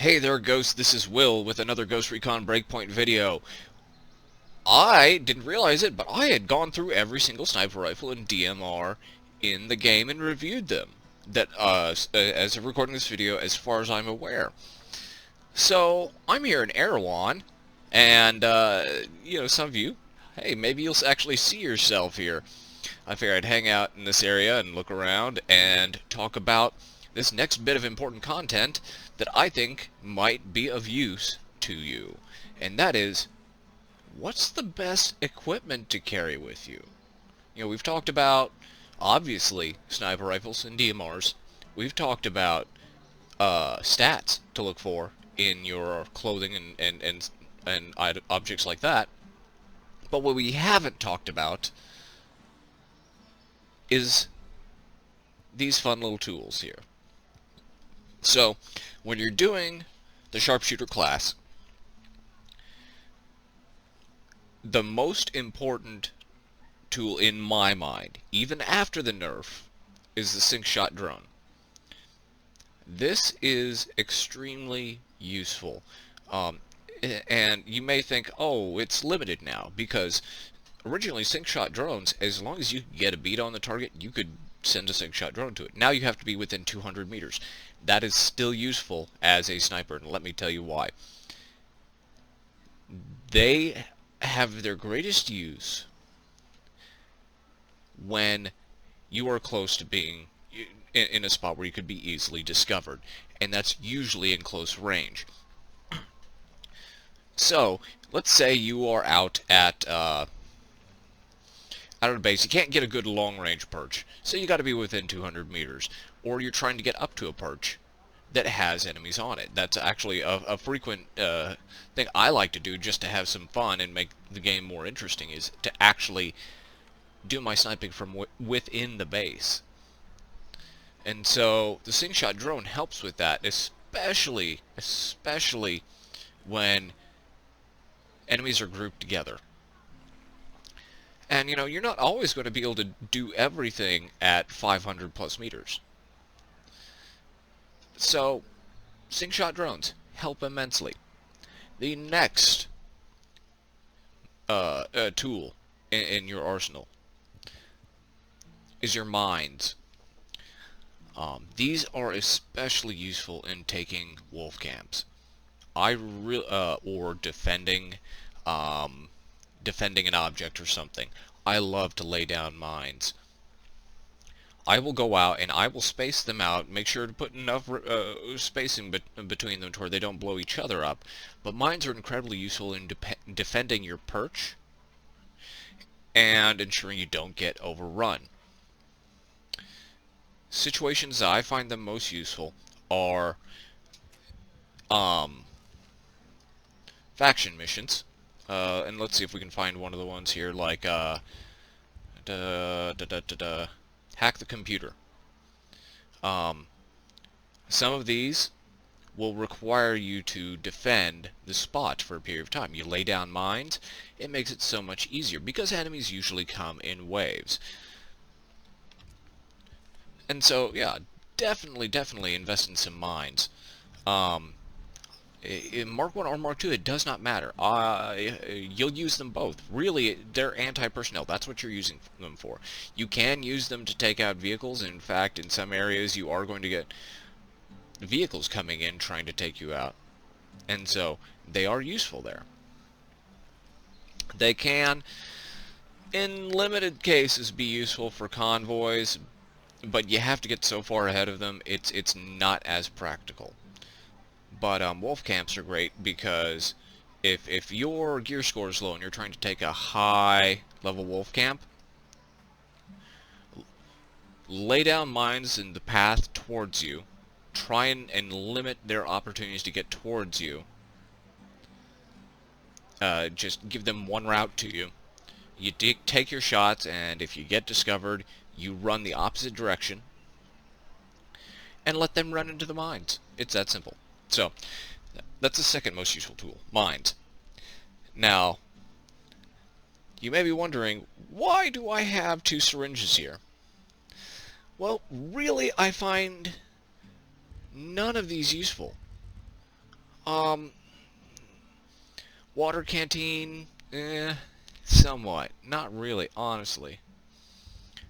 Hey there, Ghost. This is Will with another Ghost Recon Breakpoint video. I didn't realize it, but I had gone through every single sniper rifle and DMR in the game and reviewed them. As of recording this video, as far as I'm aware. So I'm here in Erewhon, and some of you, hey, maybe you'll actually see yourself here. I figured I'd hang out in this area and look around and talk about this next bit of important content that I think might be of use to you. And that is, what's the best equipment to carry with you? You know, we've talked about, obviously, sniper rifles and DMRs. We've talked about stats to look for in your clothing and objects like that. But what we haven't talked about is these fun little tools here. So, when you're doing the sharpshooter class, the most important tool in my mind, even after the nerf, is the sync shot drone. This is extremely useful. And you may think, oh, it's limited now, because originally sync shot drones, as long as you get a beat on the target, you could send a sync shot drone to it. Now you have to be within 200 meters. That is still useful as a sniper, and let me tell you why. They have their greatest use when you are close to being in a spot where you could be easily discovered, and that's usually in close range. So, let's say you are out at a base. You can't get a good long-range perch, so you got to be within 200 meters, or you're trying to get up to a perch that has enemies on it. That's actually a frequent thing I like to do just to have some fun and make the game more interesting, is to actually do my sniping from within the base. And so the sync shot drone helps with that, especially when enemies are grouped together. And, you know, you're not always going to be able to do everything at 500 plus meters. So, sync shot drones help immensely. The next tool in your arsenal is your mines. These are especially useful in taking wolf camps. Or defending an object or something. I love to lay down mines. I will go out and I will space them out, make sure to put enough spacing between them to where they don't blow each other up. But mines are incredibly useful in defending your perch and ensuring you don't get overrun. Situations that I find them most useful are faction missions. And let's see if we can find one of the ones here, like hack the computer. Some of these will require you to defend the spot for a period of time. You lay down mines, it makes it so much easier, because enemies usually come in waves. And so, yeah, definitely invest in some mines. In Mark 1 or Mark 2, it does not matter. You'll use them both. Really, they're anti-personnel. That's what you're using them for. You can use them to take out vehicles. In fact, in some areas, you are going to get vehicles coming in trying to take you out. And so, they are useful there. They can, in limited cases, be useful for convoys, but you have to get so far ahead of them, it's not as practical. But wolf camps are great, because if your gear score is low and you're trying to take a high level wolf camp, lay down mines in the path towards you, try and limit their opportunities to get towards you. Just give them one route to you. You take your shots, and if you get discovered, you run the opposite direction and let them run into the mines. It's that simple. So, that's the second most useful tool, mines. Now, you may be wondering, why do I have 2 syringes here? Well, really, I find none of these useful. Um, Water canteen, somewhat. Not really, honestly.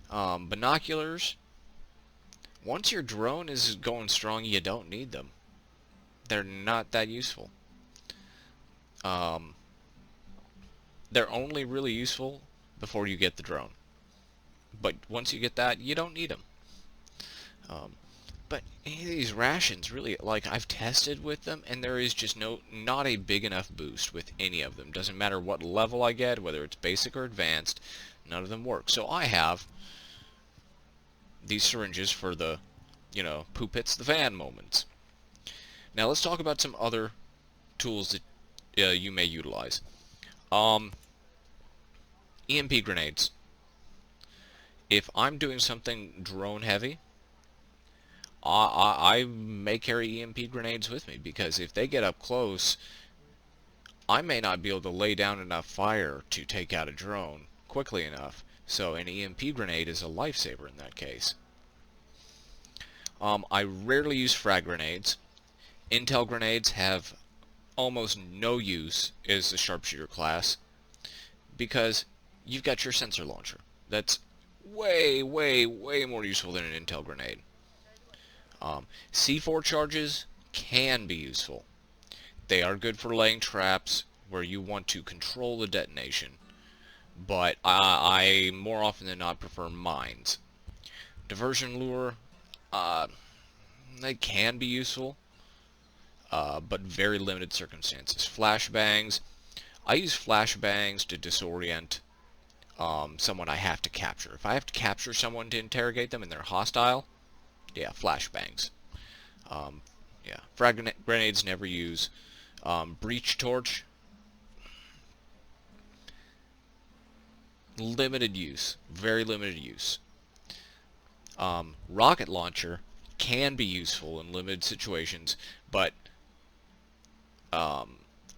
Binoculars, once your drone is going strong, you don't need them. They're not that useful. Um, they're only really useful before you get the drone. But once you get that, you don't need them. Um, but any of these rations, really, like, I've tested with them, and there is just not a big enough boost with any of them. Doesn't matter what level I get, whether it's basic or advanced, none of them work. So I have these syringes for the, poop hits the fan moments. Now let's talk about some other tools that you may utilize. EMP grenades. If I'm doing something drone heavy, I may carry EMP grenades with me, because if they get up close, I may not be able to lay down enough fire to take out a drone quickly enough. So an EMP grenade is a lifesaver in that case. I rarely use frag grenades. Intel grenades have almost no use as the sharpshooter class, because you've got your sensor launcher. That's way, way, way more useful than an Intel grenade. C4 charges can be useful. They are good for laying traps where you want to control the detonation, but I more often than not prefer mines. Diversion lure, they can be useful, but very limited circumstances. Flashbangs, I use flashbangs to disorient someone I have to capture. If I have to capture someone to interrogate them and they're hostile, yeah, flashbangs. Yeah, frag grenades never use. Breach torch, limited use, very limited use. Rocket launcher can be useful in limited situations, but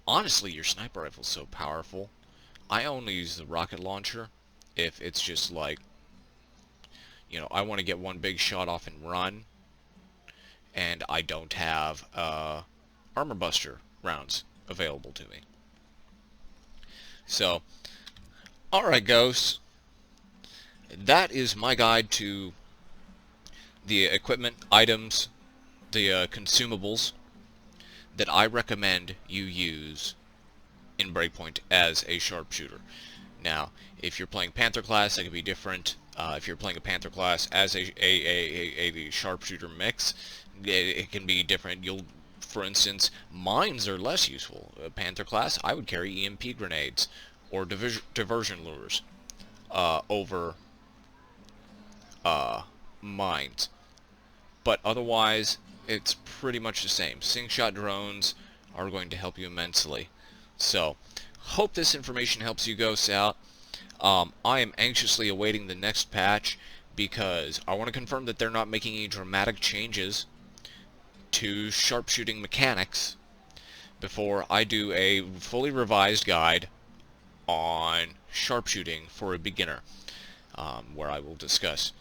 honestly, your sniper rifle's so powerful. I only use the rocket launcher if it's just like, I want to get one big shot off and run, and I don't have armor buster rounds available to me. So, alright, ghosts, that is my guide to the equipment, items, the consumables that I recommend you use in Breakpoint as a sharpshooter. Now, if you're playing Panther class, it could be different. If you're playing a Panther class as a sharpshooter mix, it can be different. For instance, mines are less useful. Panther class, I would carry EMP grenades or diversion lures over mines. But otherwise, it's pretty much the same. Slingshot drones are going to help you immensely. So, hope this information helps you ghosts out. I am anxiously awaiting the next patch, because I want to confirm that they're not making any dramatic changes to sharpshooting mechanics before I do a fully revised guide on sharpshooting for a beginner, where I will discuss,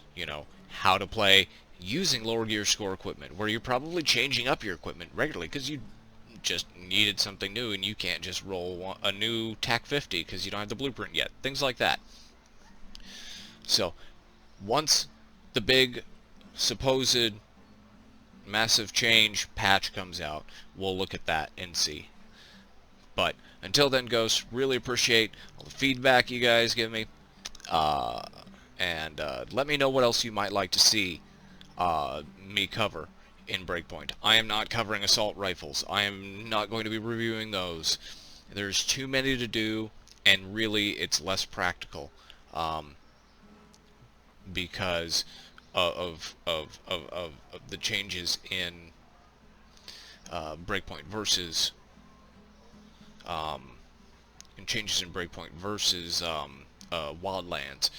how to play using lower gear score equipment, where you're probably changing up your equipment regularly because you just needed something new and you can't just roll a new TAC 50 because you don't have the blueprint yet. Things like that. So, once the big supposed massive change patch comes out, we'll look at that and see. But until then, ghosts, really appreciate all the feedback you guys give me, and let me know what else you might like to see me cover in Breakpoint. I am not covering assault rifles. I am not going to be reviewing those. There's too many to do, and really it's less practical, because of the changes in Breakpoint versus Wildlands.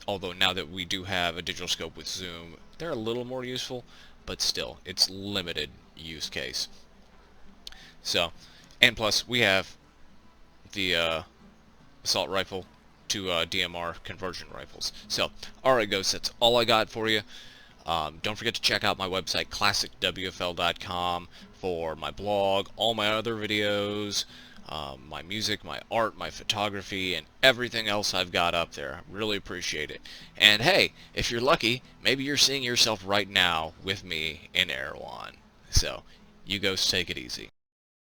Although now that we do have a digital scope with zoom, they're a little more useful, but still, it's limited use case. So, and plus, we have the assault rifle to DMR conversion rifles. So, alright, ghosts, that's all I got for you. Don't forget to check out my website, classicwfl.com, for my blog, all my other videos, my music, my art, my photography, and everything else I've got up there. I really appreciate it. And hey, if you're lucky, maybe you're seeing yourself right now with me in Erewhon. So, you go take it easy.